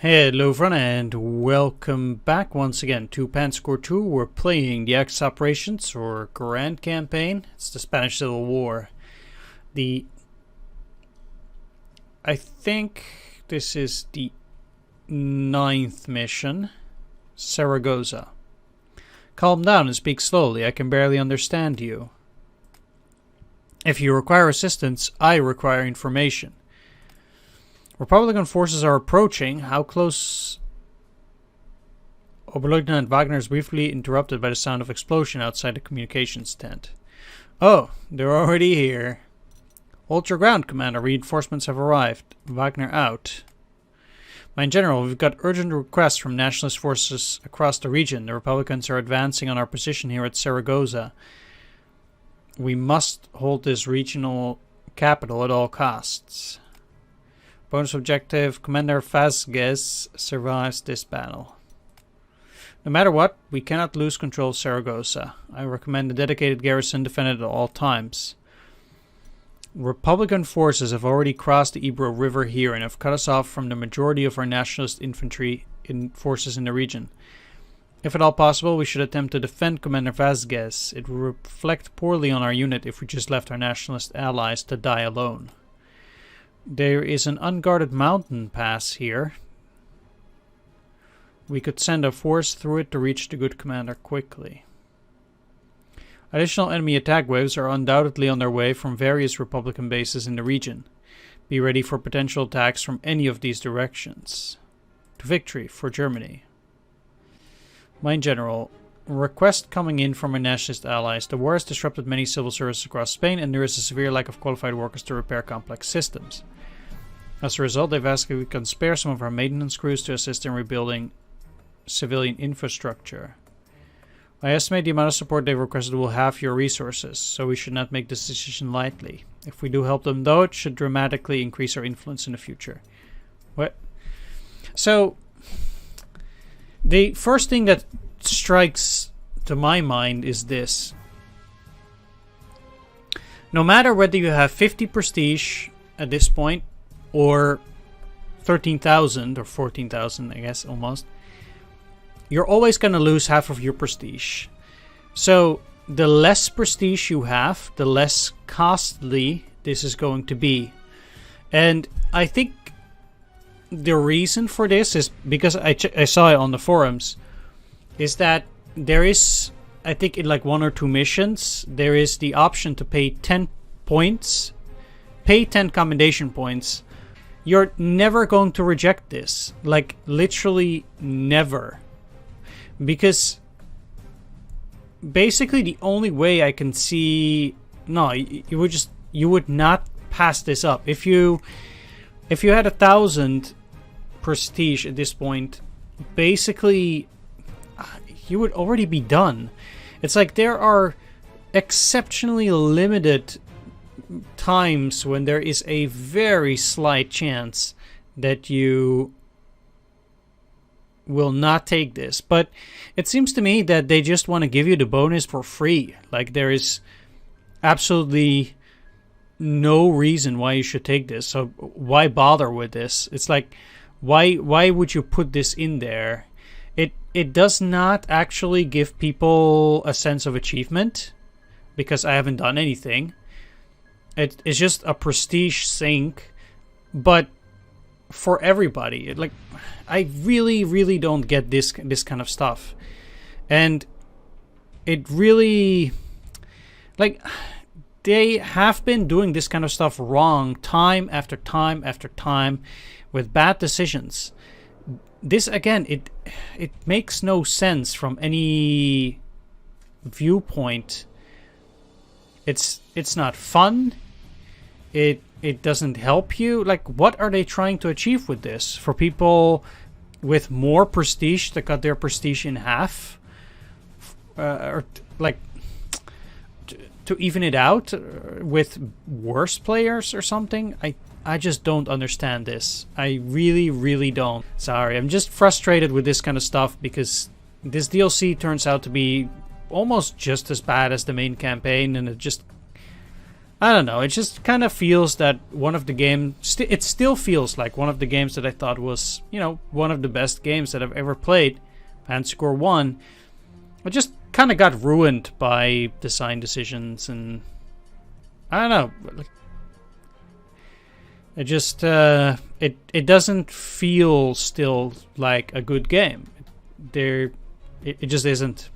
Hello everyone and welcome back once again to Panzer Corps 2. We're playing the Axis Operations or Grand Campaign. It's the Spanish Civil War. I think this is the 9th mission. Zaragoza. Calm down and speak slowly. I can barely understand you. If you require assistance, I require information. Republican forces are approaching. How close? Oberleutnant Wagner is briefly interrupted by the sound of explosion outside the communications tent. Oh, they're already here. Hold your ground, Commander. Reinforcements have arrived. Wagner out. My General, we've got urgent requests from nationalist forces across the region. The Republicans are advancing on our position here at Zaragoza. We must hold this regional capital at all costs. Bonus objective, Commander Vazquez survives this battle. No matter what, we cannot lose control of Zaragoza. I recommend a dedicated garrison defended at all times. Republican forces have already crossed the Ebro River here and have cut us off from the majority of our nationalist infantry forces in the region. If at all possible, we should attempt to defend Commander Vazquez. It will reflect poorly on our unit if we just left our nationalist allies to die alone. There is an unguarded mountain pass here. We could send a force through it to reach the good commander quickly. Additional enemy attack waves are undoubtedly on their way from various Republican bases in the region. Be ready for potential attacks from any of these directions. To victory for Germany. My General, request coming in from our nationalist allies. The war has disrupted many civil services across Spain and there is a severe lack of qualified workers to repair complex systems. As a result, they've asked if we can spare some of our maintenance crews to assist in rebuilding civilian infrastructure. I estimate the amount of support they've requested will halve your resources, so we should not make this decision lightly. If we do help them though, it should dramatically increase our influence in the future. What? So, the first thing that strikes to my mind is this. No matter whether you have 50 prestige at this point, or 13,000 or 14,000, I guess, almost, you're always going to lose half of your prestige. So the less prestige you have, the less costly this is going to be. And I think the reason for this is because I saw it on the forums, is that there is, I think in like 1 or 2 missions, there is the option to pay 10 points, pay 10 commendation points. You're never going to reject this. Like, literally never. Because basically the only way I can see... No, you would not pass this up. If you had 1,000 prestige at this point, basically you would already be done. It's like there are exceptionally limited times when there is a very slight chance that you will not take this, but it seems to me that they just want to give you the bonus for free. Like, there is absolutely no reason why you should take this, so why bother with this? It's like, why would you put this in there? It does not actually give people a sense of achievement, because I haven't done anything. It's just a prestige sink, but for everybody. Like, I really don't get this kind of stuff. And it really, like, they have been doing this kind of stuff wrong time after time after time with bad decisions. This, again, it makes no sense from any viewpoint. It's not fun. It doesn't help you. Like, what are they trying to achieve with this? For people with more prestige to cut their prestige in half? Or like to even it out with worse players or something? I just don't understand this. I really don't. Sorry, I'm just frustrated with this kind of stuff because this DLC turns out to be almost just as bad as the main campaign, and it just I don't know. It just kind of feels that one of the games. It still feels like one of the games that I thought was, one of the best games that I've ever played, Panzer Corps 1. It just kind of got ruined by design decisions, and I don't know. It just it doesn't feel still like a good game. It just isn't.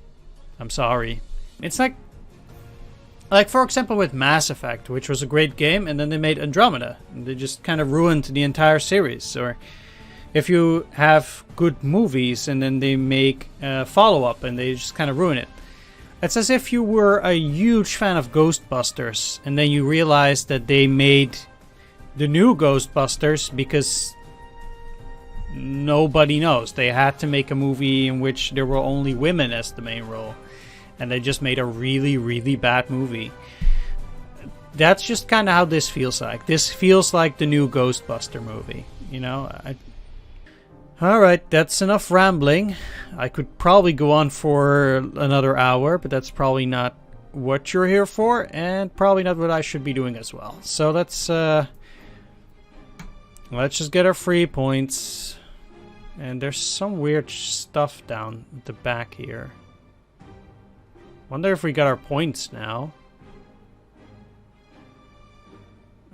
I'm sorry. It's like for example with Mass Effect, which was a great game, and then they made Andromeda, and they just kind of ruined the entire series. Or if you have good movies and then they make a follow-up and they just kind of ruin it. It's as if you were a huge fan of Ghostbusters and then you realized that they made the new Ghostbusters because nobody knows. They had to make a movie in which there were only women as the main role. And they just made a really, really bad movie. That's just kind of how this feels like. This feels like the new Ghostbuster movie. Alright, that's enough rambling. I could probably go on for another hour, but that's probably not what you're here for, and probably not what I should be doing as well. So let's just get our free points. And there's some weird stuff down the back here. Wonder if we got our points now.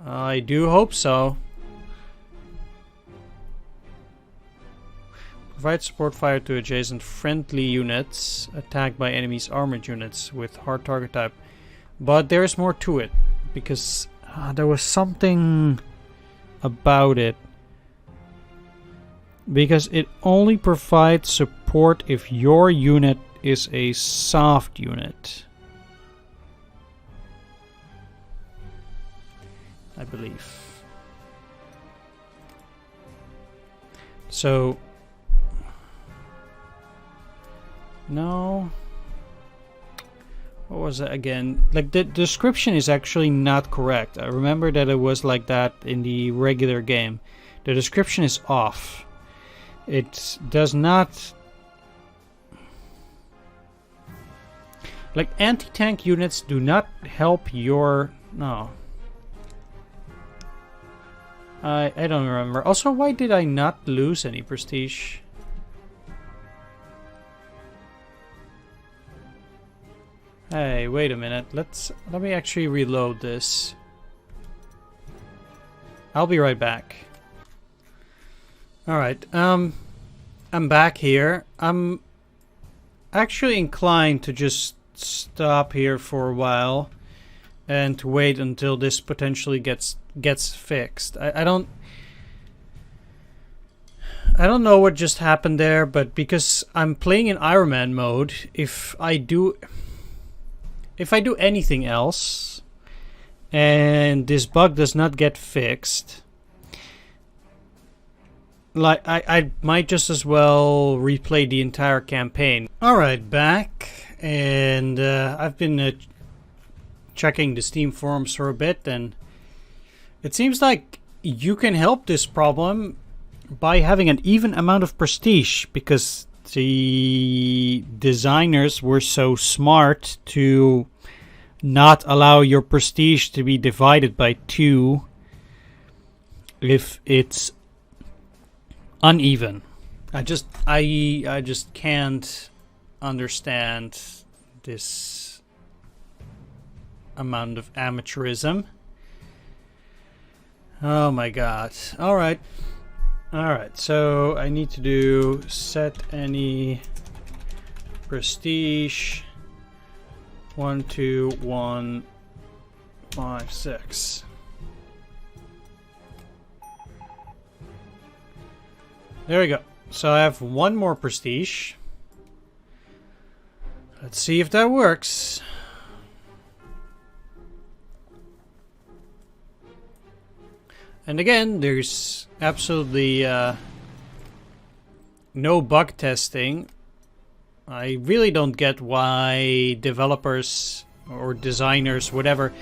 I do hope so. Provide support fire to adjacent friendly units attacked by enemies' armored units with hard target type. But there is more to it, because there was something about it. Because it only provides support if your unit is a soft unit, I believe. So, no. What was that again? Like, the description is actually not correct. I remember that it was like that in the regular game. The description is off. It does not... Like, anti-tank units do not help your... No. I don't remember. Also, why did I not lose any prestige? Hey, wait a minute. Let me actually reload this. I'll be right back. Alright, I'm back here. I'm actually inclined to just stop here for a while and to wait until this potentially gets fixed. I don't know what just happened there, but because I'm playing in Ironman mode, if I do anything else and this bug does not get fixed, like I might just as well replay the entire campaign. Alright, back. And I've been checking the Steam forums for a bit, and it seems like you can help this problem by having an even amount of prestige, because the designers were so smart to not allow your prestige to be divided by 2 if it's uneven. I just can't understand this amount of amateurism. Oh my god. Alright, so I need to do set any prestige 1, 2, 1, 5, 6. There we go. So I have 1 more prestige. Let's see if that works. And again, there's absolutely no bug testing. I really don't get why developers or designers, whatever,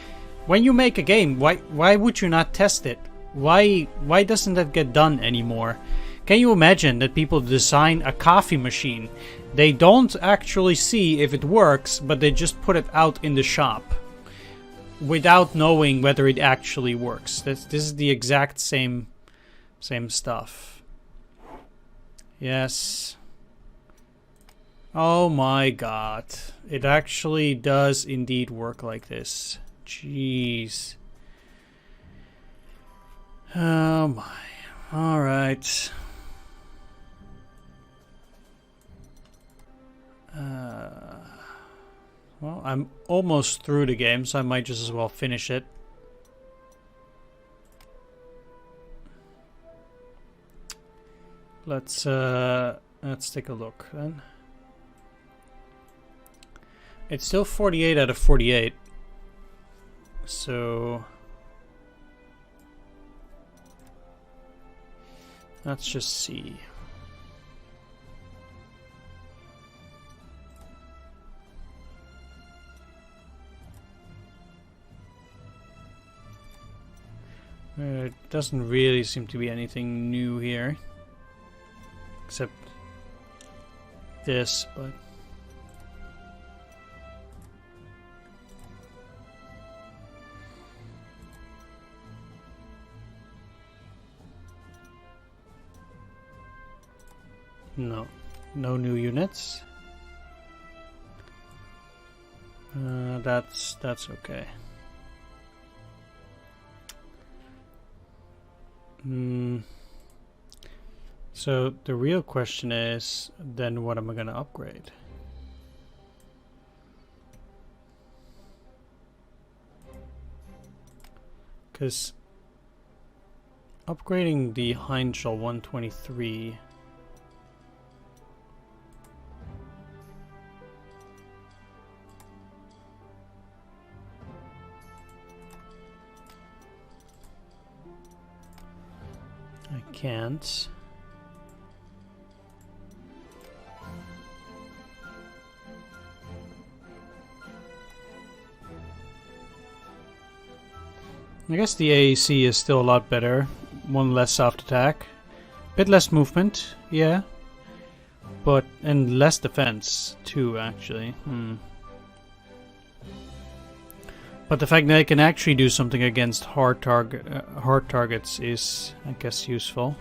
when you make a game, why would you not test it? Why doesn't that get done anymore? Can you imagine that people design a coffee machine? They don't actually see if it works, but they just put it out in the shop. without knowing whether it actually works. This is the exact same stuff. Yes. Oh my god. It actually does indeed work like this. Jeez. Oh my. Alright. Well, I'm almost through the game, so I might just as well finish it. Let's take a look then. It's still 48 out of 48. So let's just see. There doesn't really seem to be anything new here. Except this, but... No. No new units. That's okay. So the real question is, then what am I gonna upgrade? Because upgrading the Heinschel 123 I can't. I guess the AAC is still a lot better. One less soft attack. Bit less movement, yeah. But, and less defense, too, actually. But the fact that I can actually do something against hard targets is, I guess, useful.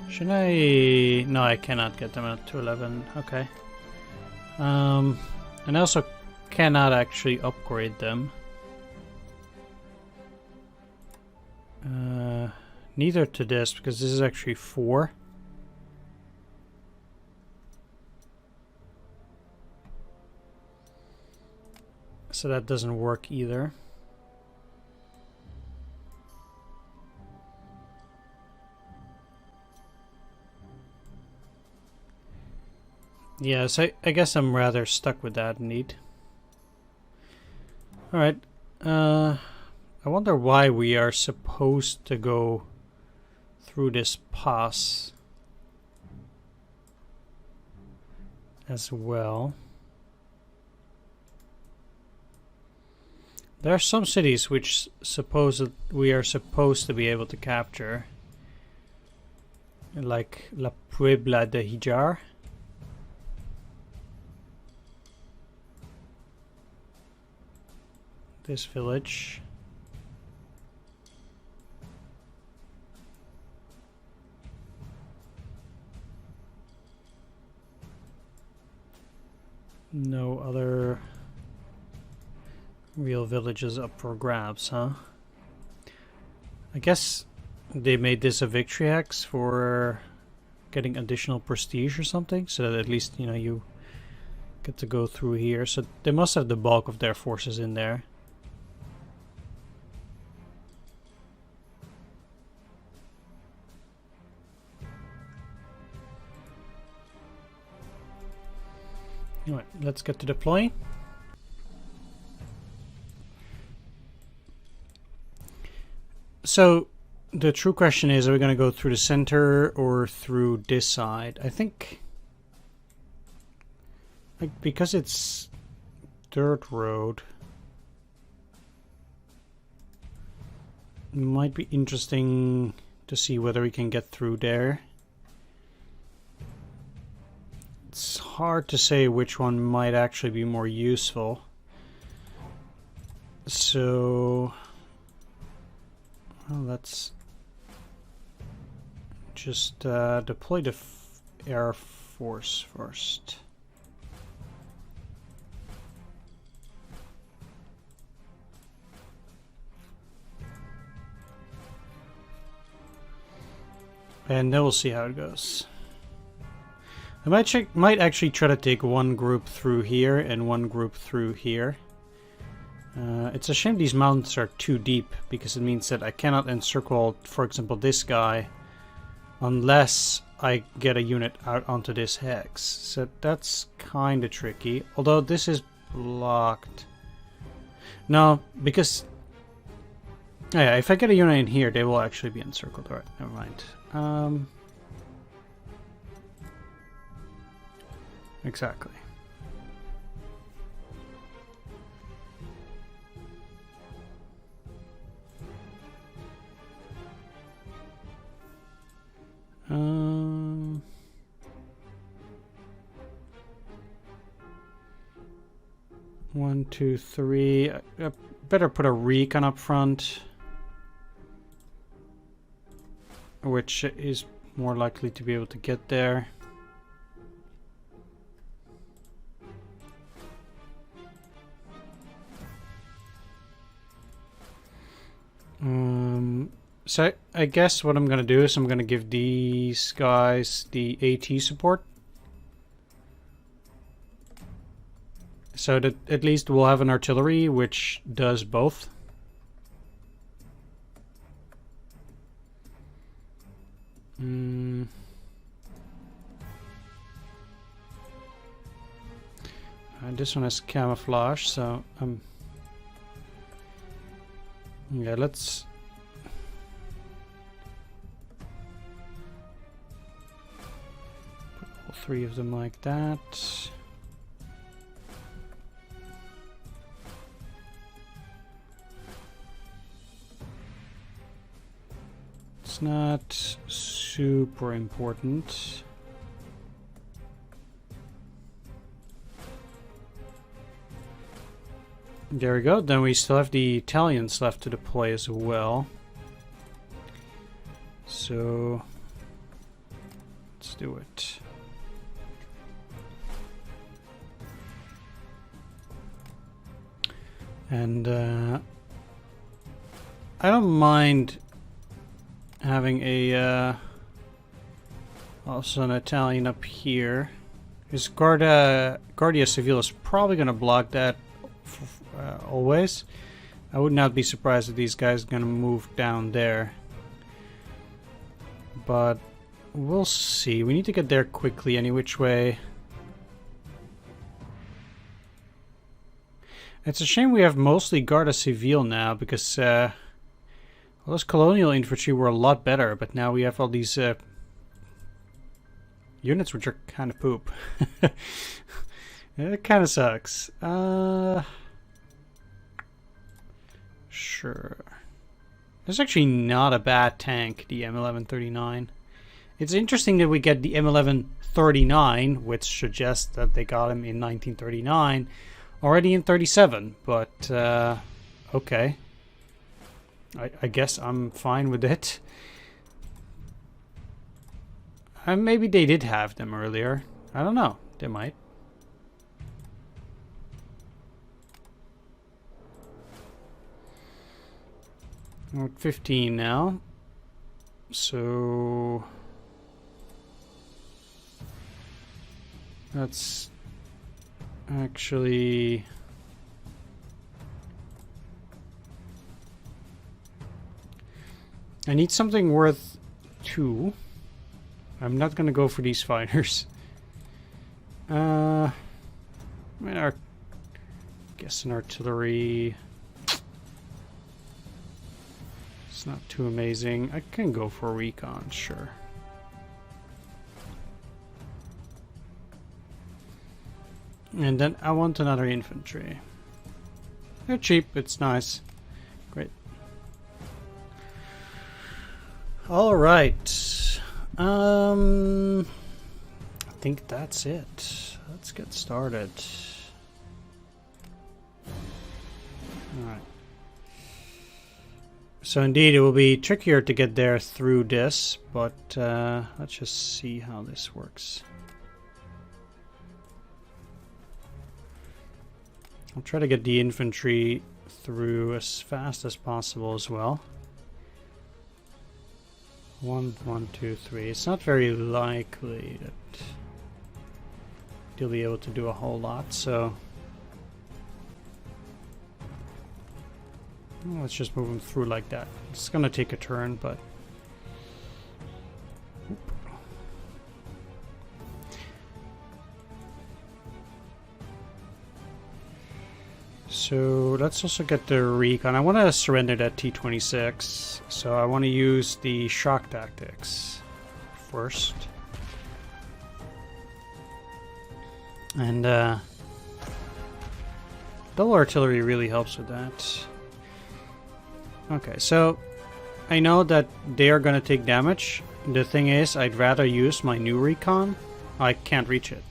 Should I... No, I cannot get them at 211. Okay. And I also cannot actually upgrade them. Neither to this, because this is actually 4. So that doesn't work either. Yes, I guess I'm rather stuck with that indeed. Alright. I wonder why we are supposed to go through this pass as well. There are some cities which we are supposed to be able to capture. Like La Puebla de Hijar. This village. No other real villages up for grabs, huh? I guess they made this a victory hex for getting additional prestige or something, so that at least, you know, you get to go through here. So they must have the bulk of their forces in there. Alright, let's get to deploying. So, the true question is, are we going to go through the center or through this side? I think like, because it's dirt road, it might be interesting to see whether we can get through there. It's hard to say which one might actually be more useful. So, well, let's just deploy the Air Force first. And then we'll see how it goes. I might actually try to take one group through here and one group through here. It's a shame these mountains are too deep, because it means that I cannot encircle, for example, this guy unless I get a unit out onto this hex. So that's kind of tricky. Although this is blocked. No, because... yeah, if I get a unit in here, they will actually be encircled. Alright, never mind. Exactly. One, two, three. I better put a recon up front, which is more likely to be able to get there. So I guess what I'm going to do is I'm going to give these guys the AT support. So that at least we'll have an artillery which does both. This one has camouflage, so yeah, let's put all three of them like that. It's not super important. There we go. Then we still have the Italians left to deploy as well. So let's do it. And I don't mind having a also an Italian up here. Because Guardia Civil is probably going to block that always. I would not be surprised if these guys are going to move down there. But we'll see. We need to get there quickly any which way. It's a shame we have mostly Guardia Civil now, because well, those colonial infantry were a lot better, but now we have all these units which are kind of poop. It kind of sucks. Sure. It's actually not a bad tank, the M1139. It's interesting that we get the M1139, which suggests that they got him in 1939, already in 37. But, okay. I guess I'm fine with it. Maybe they did have them earlier. I don't know. They might. We're at 15 now. So that's actually I need something worth 2. I'm not gonna go for these fighters. I mean, guess an artillery. It's not too amazing. I can go for recon, sure. And then I want another infantry. They're cheap, it's nice. Great. Alright. I think that's it. Let's get started. Alright. So indeed it will be trickier to get there through this, but let's just see how this works. I'll try to get the infantry through as fast as possible as well. 1, 1, 2, 3. It's not very likely that they'll be able to do a whole lot, so let's just move them through like that. It's gonna take a turn, but so let's also get the recon. I want to surrender that T-26, so I want to use the shock tactics first. And double artillery really helps with that. Okay, so I know that they are going to take damage. The thing is, I'd rather use my new recon. I can't reach it.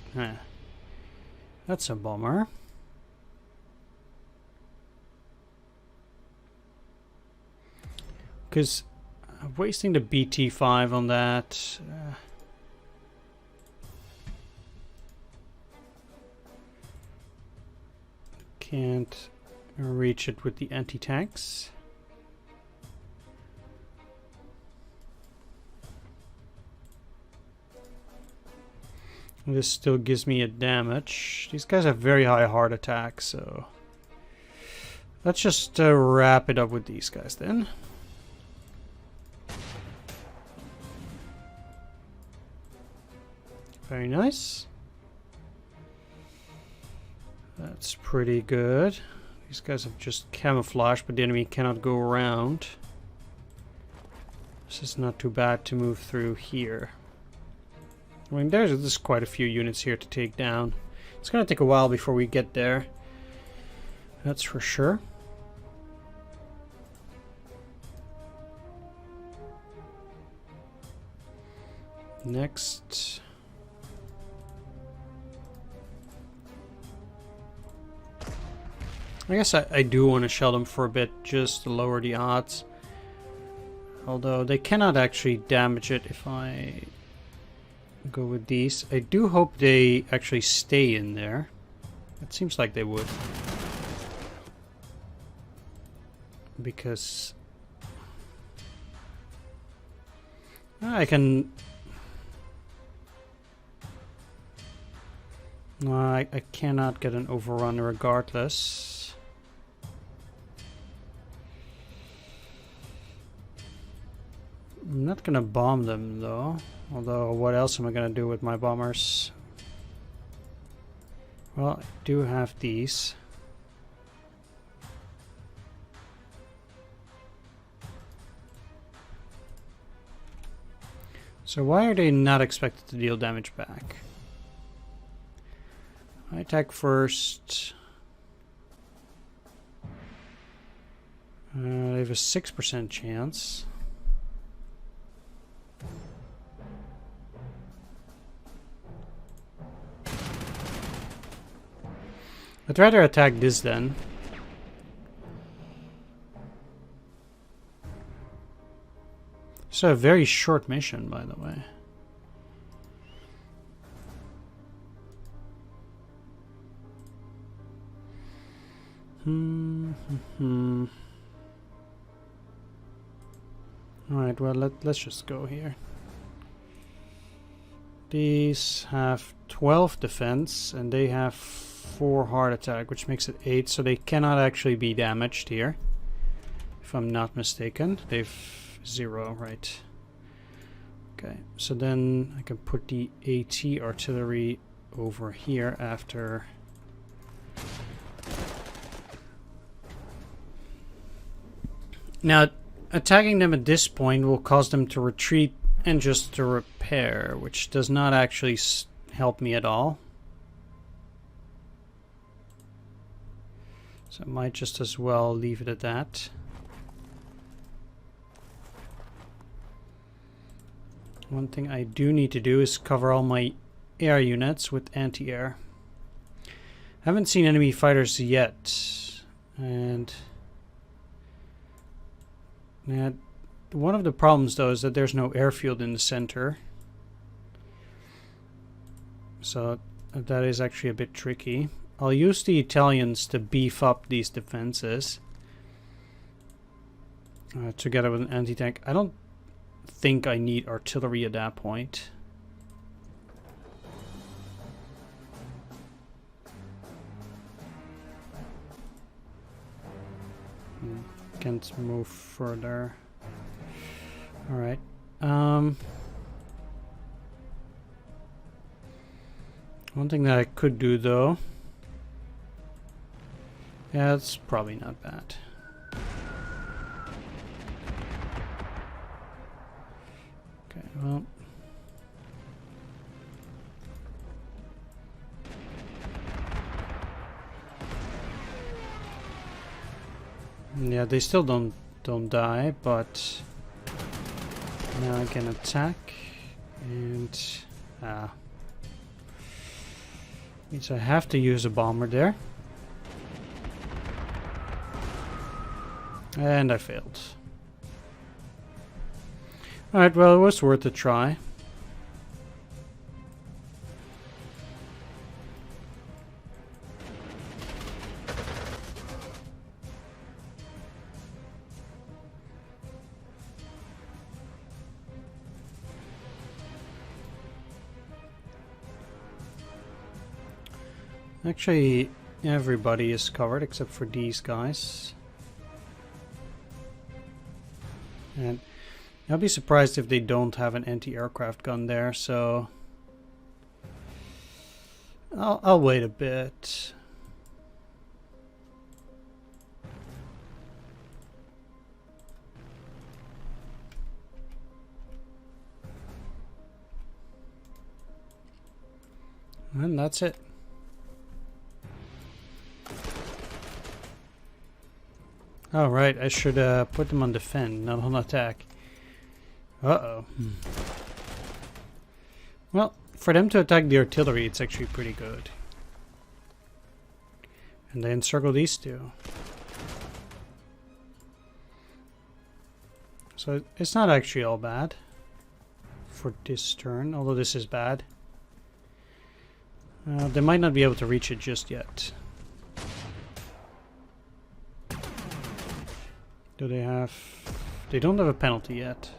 That's a bummer. Because wasting the BT-5 on that... can't reach it with the anti-tanks. This still gives me a damage. These guys have very high heart attack, so... let's just wrap it up with these guys then. Very nice. That's pretty good. These guys have just camouflaged, but the enemy cannot go around. This is not too bad to move through here. I mean, there's quite a few units here to take down. It's gonna take a while before we get there. That's for sure. Next. I guess I do want to shell them for a bit just to lower the odds. Although they cannot actually damage it if I go with these. I do hope they actually stay in there. It seems like they would. Because I can... no, I cannot get an overrun regardless. I'm not gonna bomb them though. Although, what else am I gonna do with my bombers? Well, I do have these. So why are they not expected to deal damage back? I attack first. They have a 6% chance. I'd rather attack this then. So a very short mission, by the way. Alright, well, let's just go here. These have 12 defense, and they have 4 heart attack, which makes it 8, so they cannot actually be damaged here. If I'm not mistaken. They've 0, right. Okay, so then I can put the AT artillery over here after... Now, attacking them at this point will cause them to retreat and just to repair, which does not actually help me at all. So I might just as well leave it at that. One thing I do need to do is cover all my air units with anti-air. Haven't seen enemy fighters yet. And yeah, one of the problems though is that there's no airfield in the center. So that is actually a bit tricky. I'll use the Italians to beef up these defenses. Together with an anti-tank. I don't think I need artillery at that point. Can't move further. Alright. One thing that I could do though. Yeah, it's probably not bad. Okay, well. Yeah, they still don't die, but now I can attack and means I have to use a bomber there. And I failed. Alright, well, it was worth a try. Actually, everybody is covered except for these guys. And I'll be surprised if they don't have an anti-aircraft gun there, so I'll wait a bit. And that's it. Oh, right, I should put them on defend, not on attack. Uh-oh. Well, for them to attack the artillery, it's actually pretty good. And they encircle these two. So it's not actually all bad for this turn, although this is bad. They might not be able to reach it just yet. Do they have... They don't have a penalty yet.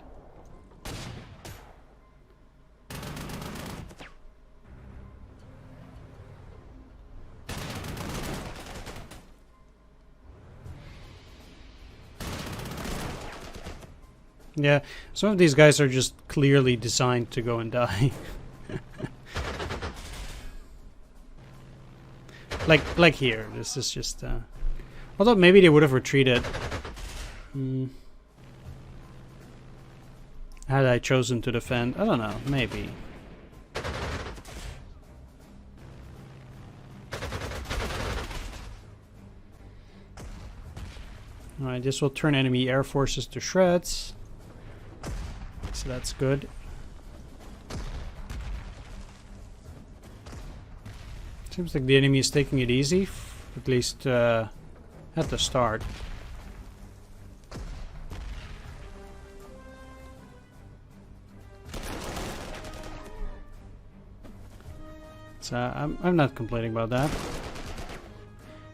Yeah, some of these guys are just clearly designed to go and die. like here, this is just... Although maybe they would have retreated. Had I chosen to defend? I don't know, maybe. Alright, this will turn enemy air forces to shreds. So that's good. Seems like the enemy is taking it easy, at least at the start. So I'm not complaining about that.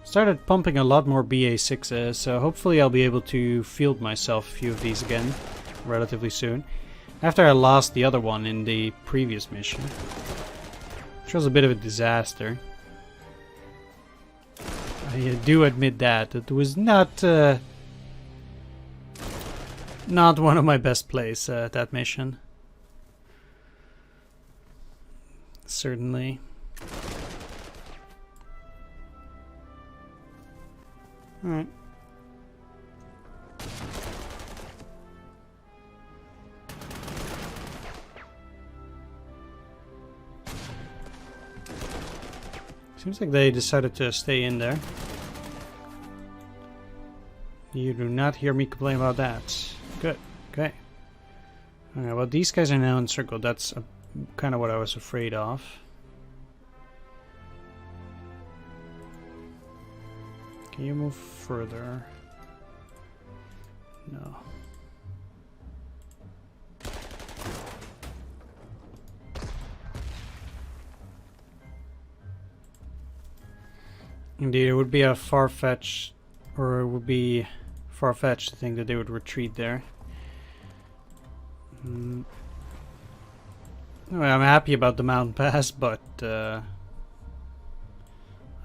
Started pumping a lot more BA6s, so hopefully I'll be able to field myself a few of these again relatively soon. After I lost the other one in the previous mission, which was a bit of a disaster. I do admit that it was not one of my best plays, that mission. Certainly. Alright. Seems like they decided to stay in there. You do not hear me complain about that. Good. Okay. Alright, well, these guys are now encircled. That's kind of what I was afraid of. Can you move further? No. Indeed, it would be a far-fetched, or it would be far-fetched to think that they would retreat there. Well, I'm happy about the mountain pass, but I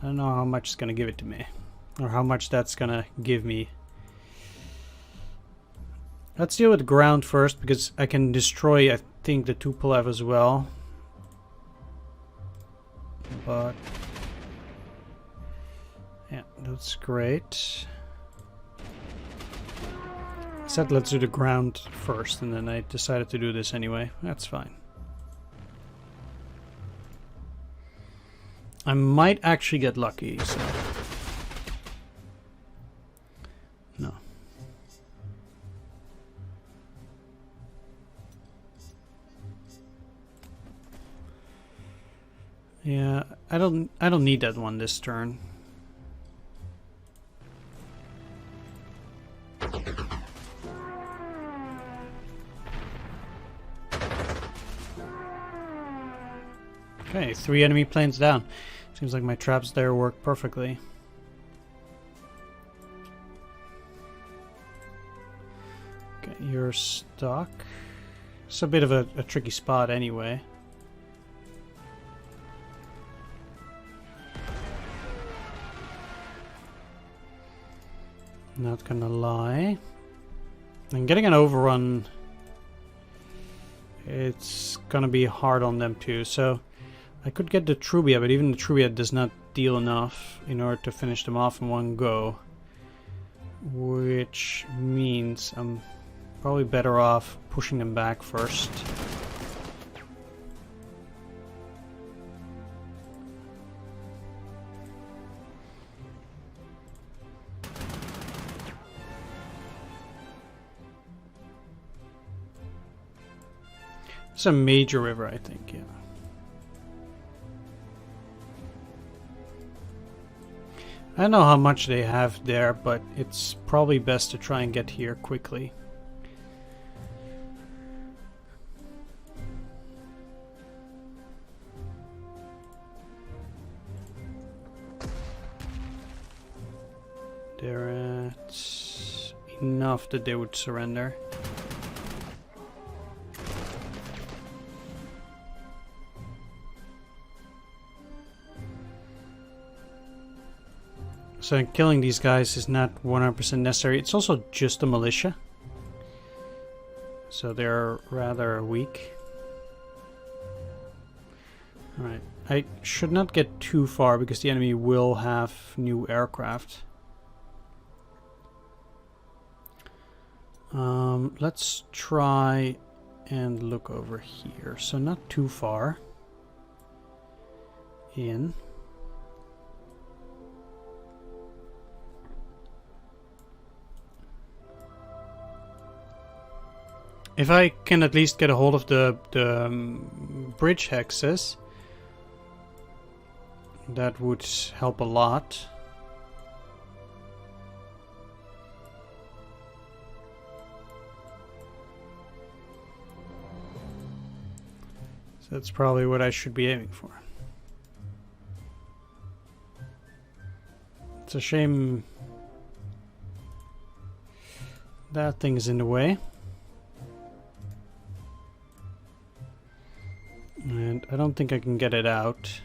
don't know how much it's gonna give it to me, or how much that's gonna give me. Let's deal with the ground first, because I can destroy, I think, the Tupolev as well. But yeah, that's great. I said let's do the ground first, and then I decided to do this anyway. That's fine. I might actually get lucky, so... No. Yeah, I don't need that one this turn. Okay, 3 enemy planes down. Seems like my traps there work perfectly. Okay, you're stuck. It's a bit of a tricky spot anyway. Not gonna lie. And getting an overrun, it's gonna be hard on them too, so I could get the Trubia, but even the Trubia does not deal enough in order to finish them off in one go. Which means I'm probably better off pushing them back first. It's a major river, I think, yeah. I don't know how much they have there, but it's probably best to try and get here quickly. They're at enough that they would surrender. So killing these guys is not 100% necessary. It's also just a militia. So they're rather weak. Alright. I should not get too far because the enemy will have new aircraft. Let's try and look over here. So not too far in. If I can at least get a hold of the bridge hexes, that would help a lot. So that's probably what I should be aiming for. It's a shame that thing is in the way. And I don't think I can get it out.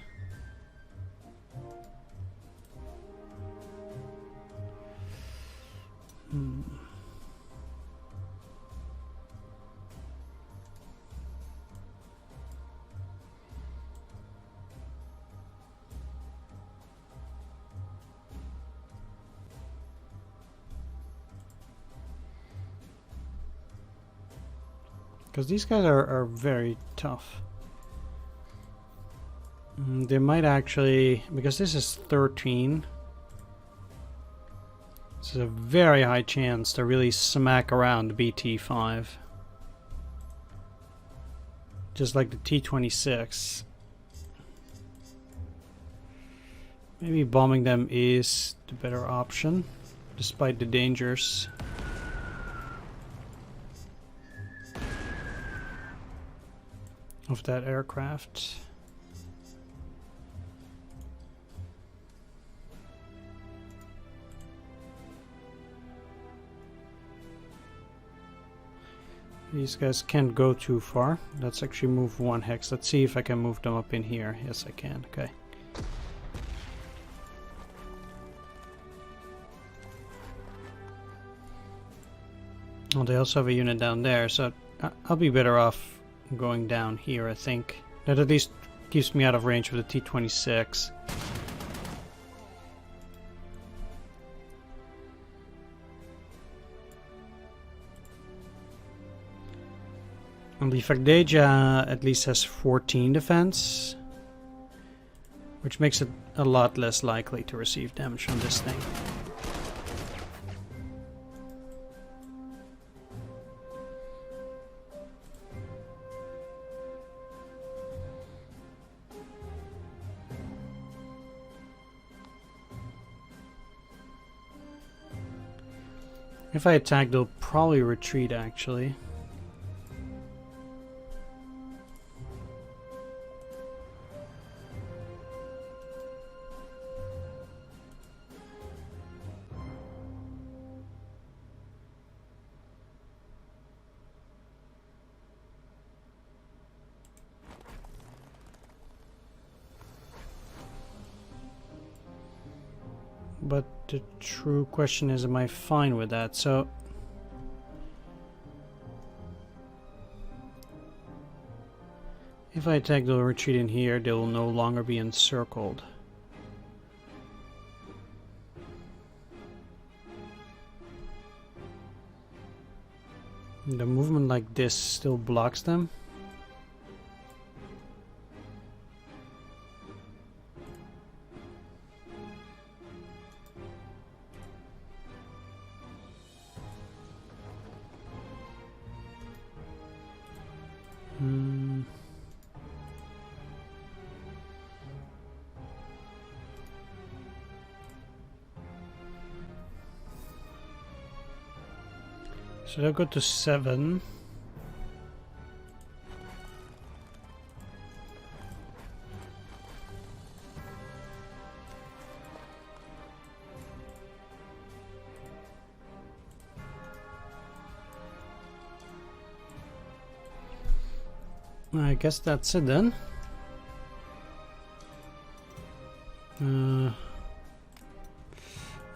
Because these guys are very tough. They might actually, because this is 13. There's a very high chance to really smack around BT-5. Just like the T-26. Maybe bombing them is the better option, despite the dangers. Of that aircraft. These guys can't go too far. Let's actually move one hex. Let's see if I can move them up in here. Yes, I can. Okay. Well, they also have a unit down there, so I'll be better off going down here, I think. That at least keeps me out of range of the T-26. And the Fagdeja at least has 14 defense, which makes it a lot less likely to receive damage from this thing. If I attack, they'll probably retreat, actually. But the true question is, am I fine with that? So if I attack, they'll retreat in here. They will no longer be encircled. The movement like this still blocks them. So they'll go to 7. I guess that's it then.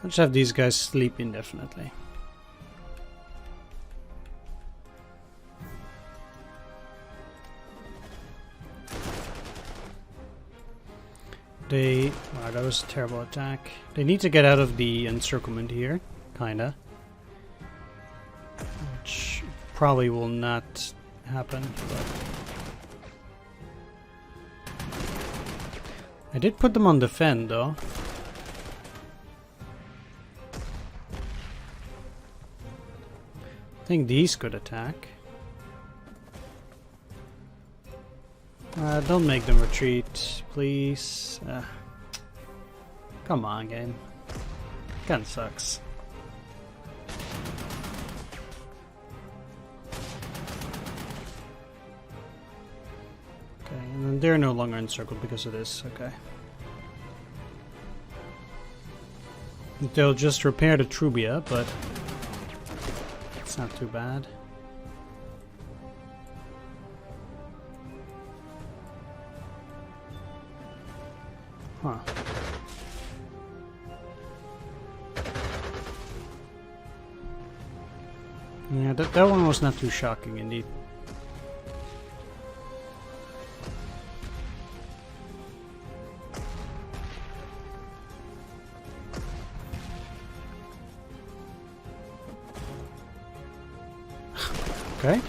Let's have these guys sleep indefinitely. Wow, that was a terrible attack. They need to get out of the encirclement here, kinda. Which probably will not happen, but I did put them on defend, though. I think these could attack. Don't make them retreat, please. Come on, game. Kinda sucks. Okay, and then they're no longer encircled because of this. Okay. They'll just repair the Trubia, but it's not too bad. Huh. Yeah, that one was not too shocking indeed. Okay.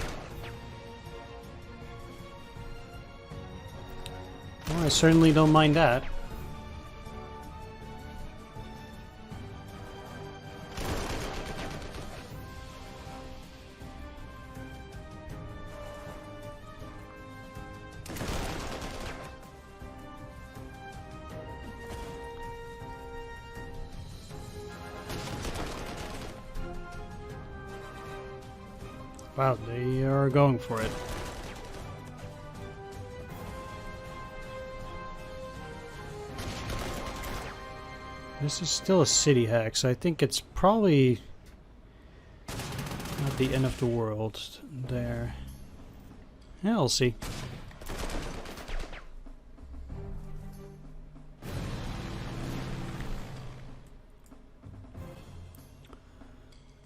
Well, I certainly don't mind that. Wow, they are going for it. This is still a city hack, so I think it's probably not the end of the world there. Yeah, we'll see.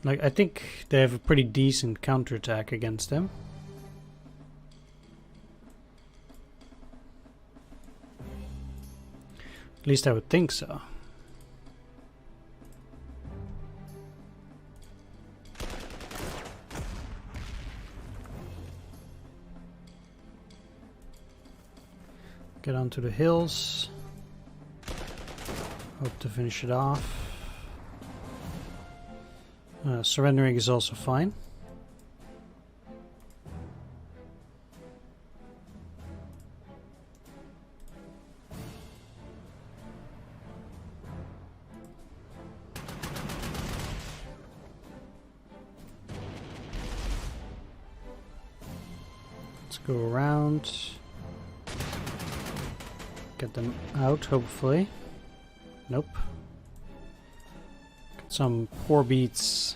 Like, I think they have a pretty decent counterattack against them. At least I would think so. Get onto the hills. Hope to finish it off. Surrendering is also fine. Let's go around. Get them out, hopefully. Nope. Get some poor beats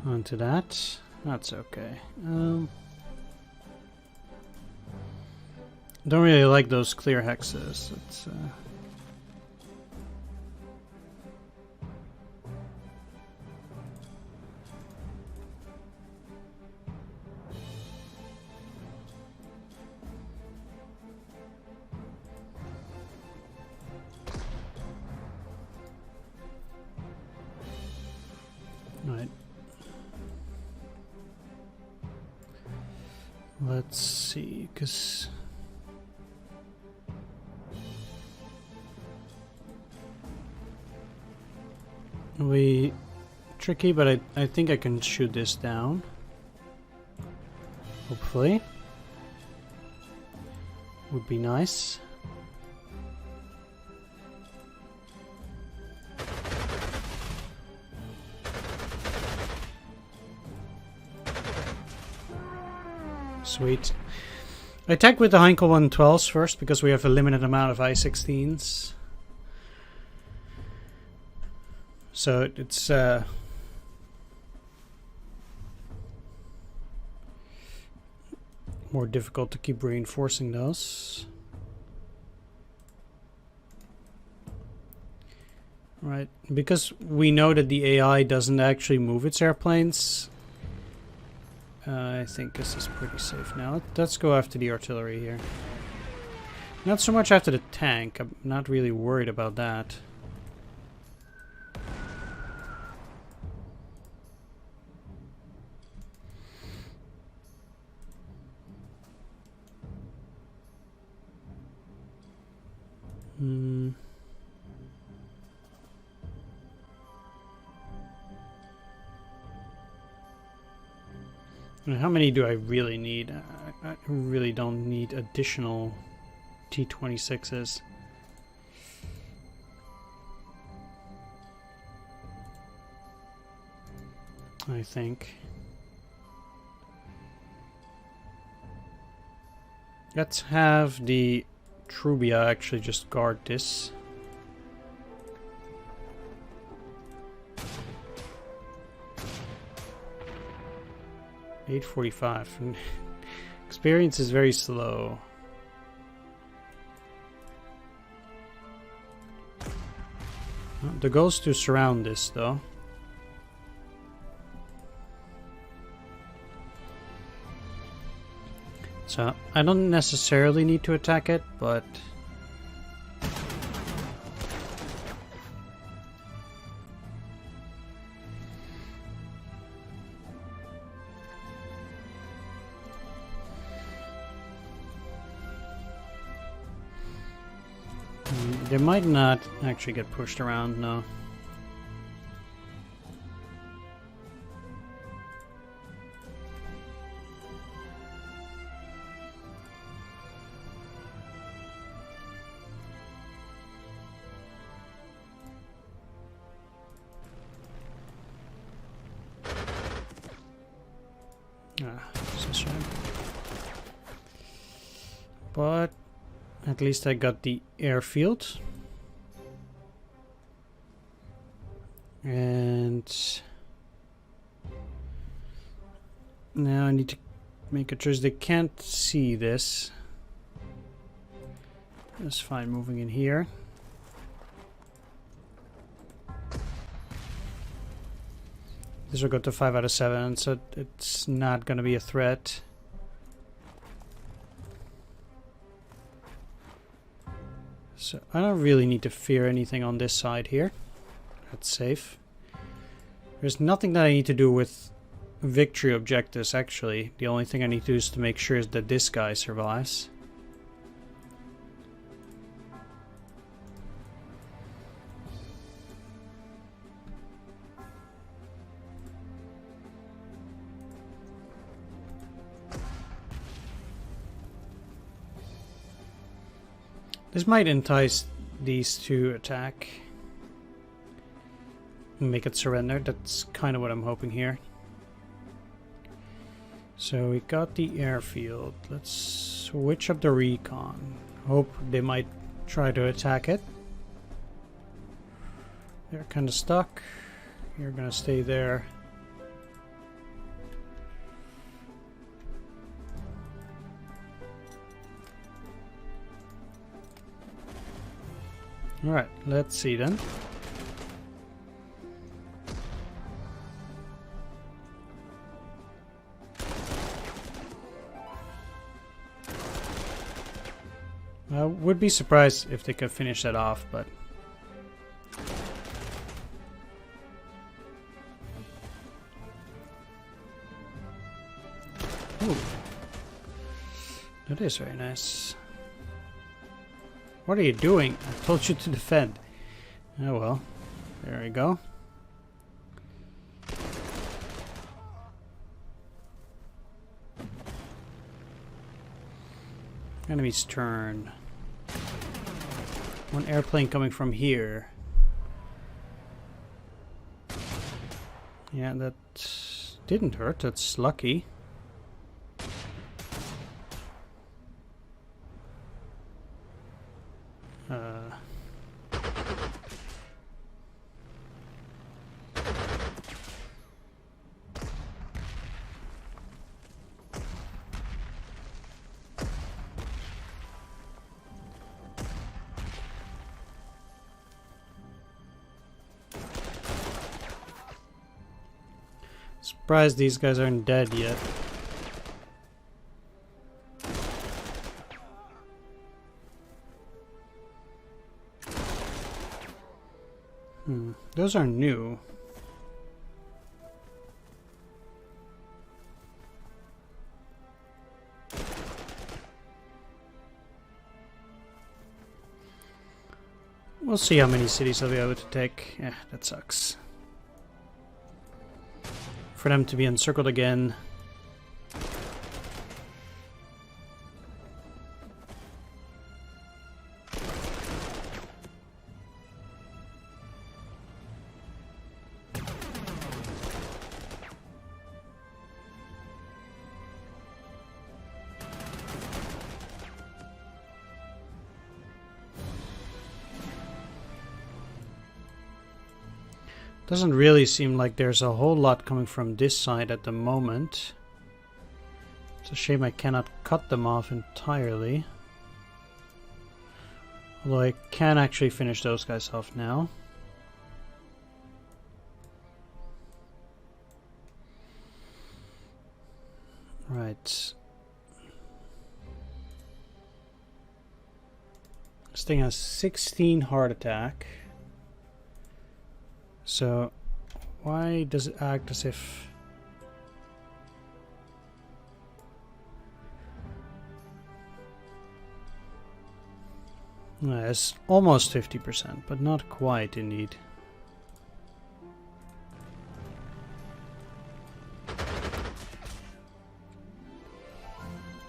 onto that. That's okay. Don't really like those clear hexes. It's right. Let's see, because tricky, but I think I can shoot this down. Hopefully. Would be nice. Sweet. I attack with the Heinkel 112s first because we have a limited amount of I-16s. So it's more difficult to keep reinforcing those. Right, because we know that the AI doesn't actually move its airplanes. I think this is pretty safe now. Let's go after the artillery here. Not so much after the tank. I'm not really worried about that. How many do I really need? I really don't need additional T-26s. I think. Let's have the Trubia actually just guard this. $845. Experience is very slow. The goal is to surround this, though. So I don't necessarily need to attack it, but they might not actually get pushed around, no. this one. But at least I got the airfield. And now I need to make a choice. They can't see this. That's fine, moving in here. This will go to 5 out of 7, so it's not going to be a threat. So I don't really need to fear anything on this side here. That's safe. There's nothing that I need to do with victory objectives, actually. The only thing I need to do is to make sure that this guy survives. This might entice these to attack. Make it surrender. That's kind of what I'm hoping here. So we got the airfield. Let's switch up the recon. Hope they might try to attack it. They're kind of stuck. You're gonna stay there. Alright, let's see then. I would be surprised if they could finish that off, but... Ooh. That is very nice. What are you doing? I told you to defend. Oh well. There we go. Enemy's turn. One airplane coming from here. Yeah, that didn't hurt. That's lucky. Surprised these guys aren't dead yet. Those are new. We'll see how many cities I'll be able to take. Yeah, that sucks. For them to be encircled again. Doesn't really seem like there's a whole lot coming from this side at the moment. It's a shame I cannot cut them off entirely. Although I can actually finish those guys off now. Right. This thing has 16 heart attack. So, why does it act as if... It's almost 50%, but not quite indeed.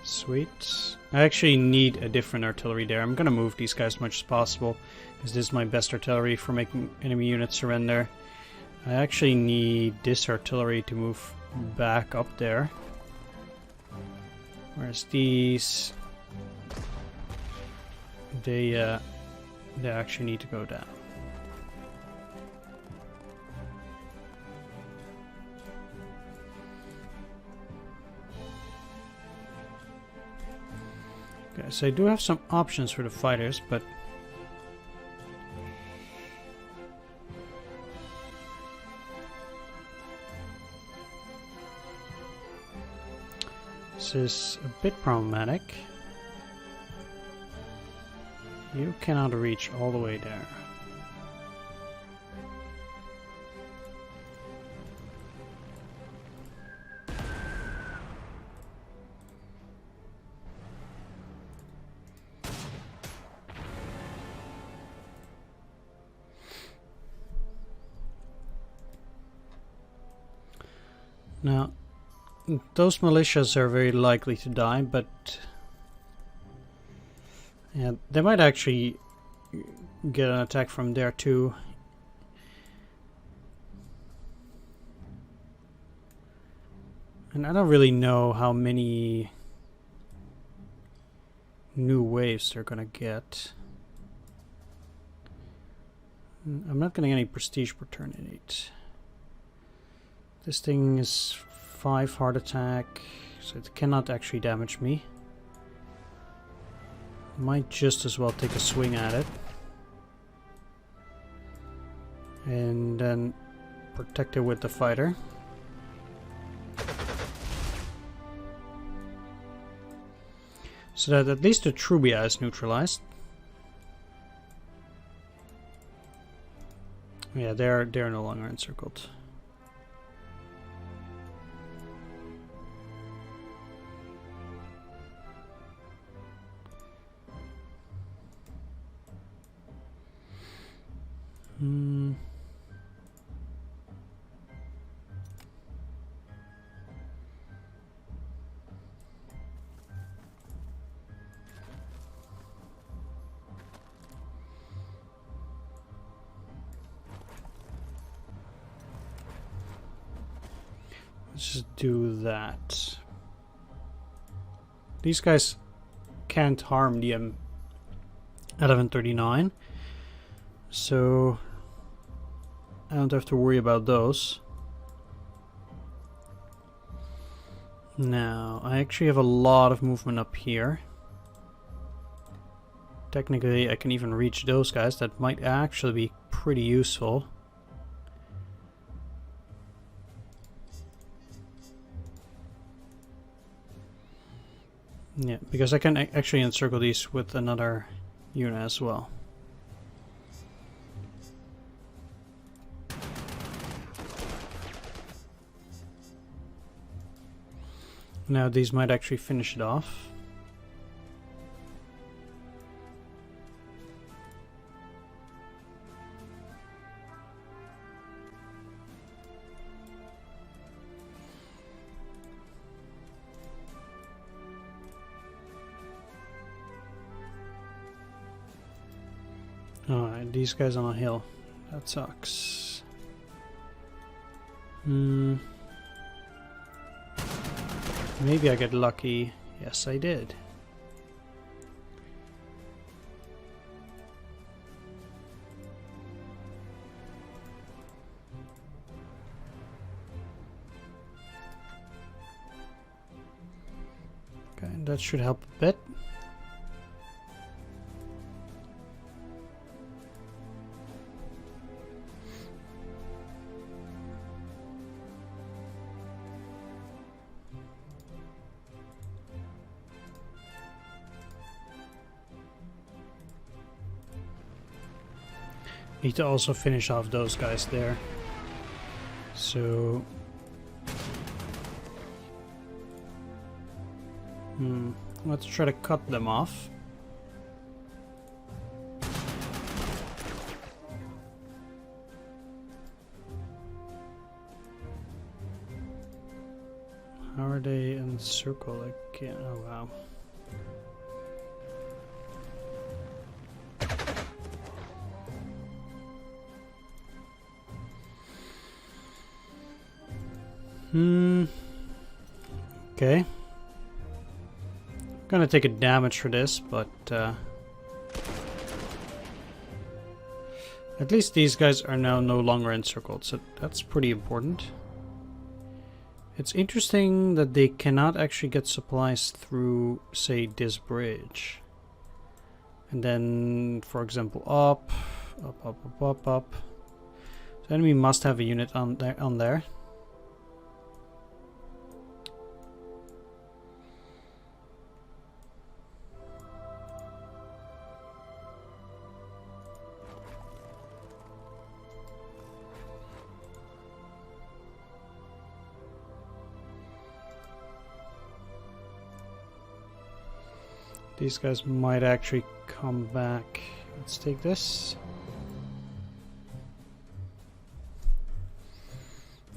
Sweet. I actually need a different artillery there. I'm gonna move these guys as much as possible, because this is my best artillery for making enemy units surrender. I actually need this artillery to move back up there. Whereas these, they actually need to go down. Okay, so I do have some options for the fighters, but this is a bit problematic. You cannot reach all the way there. Now, those militias are very likely to die, but yeah, they might actually get an attack from there too. And I don't really know how many new waves they're gonna get. I'm not getting any prestige per turn in it. This thing is 5 heart attack, so it cannot actually damage me. Might just as well take a swing at it. And then protect it with the fighter. So that at least the Trubia is neutralized. Yeah, they're no longer encircled. Let's just do that. These guys can't harm the M1139, so I don't have to worry about those. Now, I actually have a lot of movement up here. Technically, I can even reach those guys. That might actually be pretty useful. Yeah, because I can actually encircle these with another unit as well. Now these might actually finish it off. Alright, these guys on a hill. That sucks. Maybe I get lucky. Yes, I did. Okay, that should help a bit. Need to also finish off those guys there. So let's try to cut them off. How are they encircled again? Oh wow. Okay. Gonna take a damage for this, but at least these guys are now no longer encircled, so that's pretty important. It's interesting that they cannot actually get supplies through, say, this bridge. And then, for example, up. So enemy must have a unit on there. These guys might actually come back. Let's take this.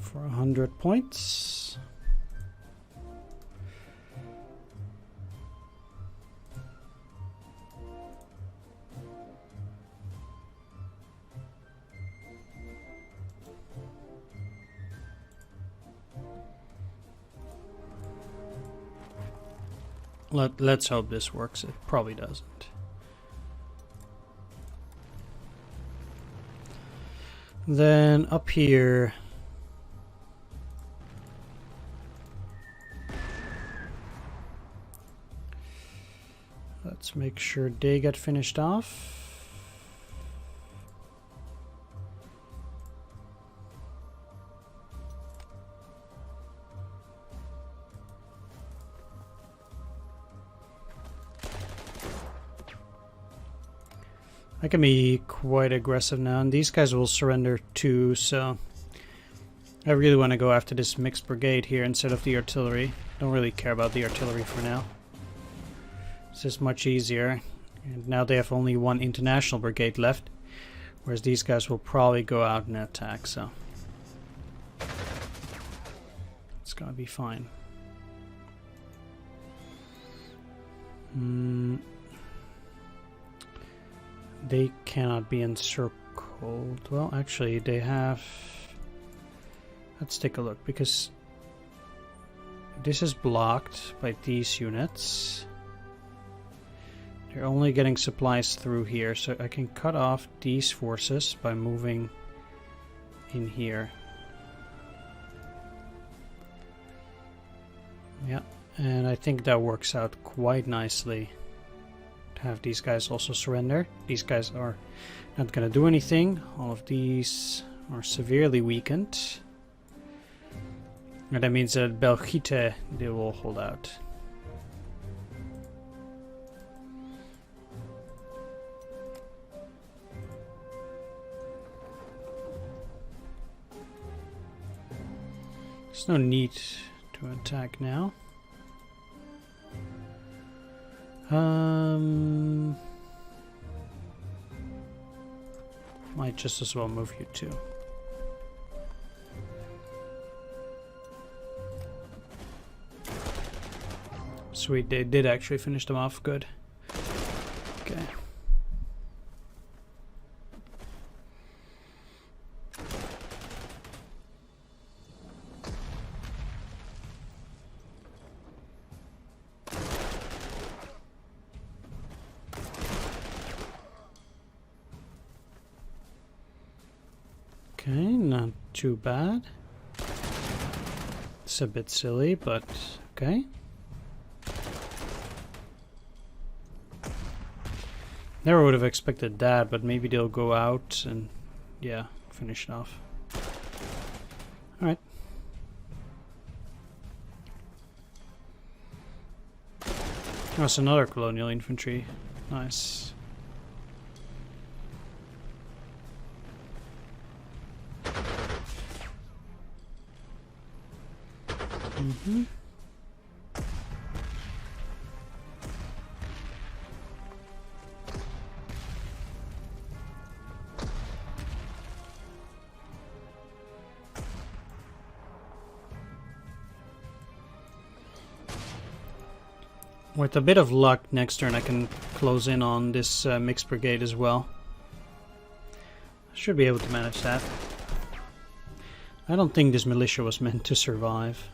For 100 points. Let's hope this works. It probably doesn't. Then up here, let's make sure they get finished off. I can be quite aggressive now, and these guys will surrender too, so I really want to go after this mixed brigade here instead of the artillery. Don't really care about the artillery for now. It's just much easier. And now they have only one international brigade left, whereas these guys will probably go out and attack, so it's gonna be fine. They cannot be encircled. Well, actually, they have... Let's take a look, because this is blocked by these units. They're only getting supplies through here, so I can cut off these forces by moving in here. Yeah, and I think that works out quite nicely. Have these guys also surrender. These guys are not going to do anything. All of these are severely weakened. And that means that Belgique, they will hold out. There's no need to attack now. Might just as well move you too. Sweet, they did actually finish them off. Good. Okay. Okay, not too bad. It's a bit silly, but okay. Never would have expected that, but maybe they'll go out and, yeah, finish it off. Alright. That's another colonial infantry. Nice. Mm-hmm. With a bit of luck, next turn I can close in on this mixed brigade as well. I should be able to manage that. I don't think this militia was meant to survive.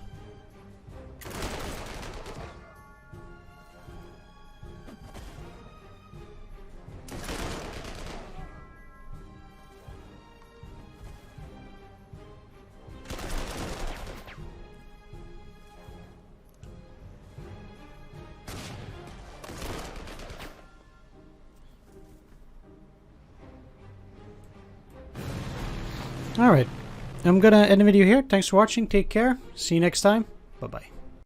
Alright, I'm gonna end the video here. Thanks for watching. Take care. See you next time. Bye-bye.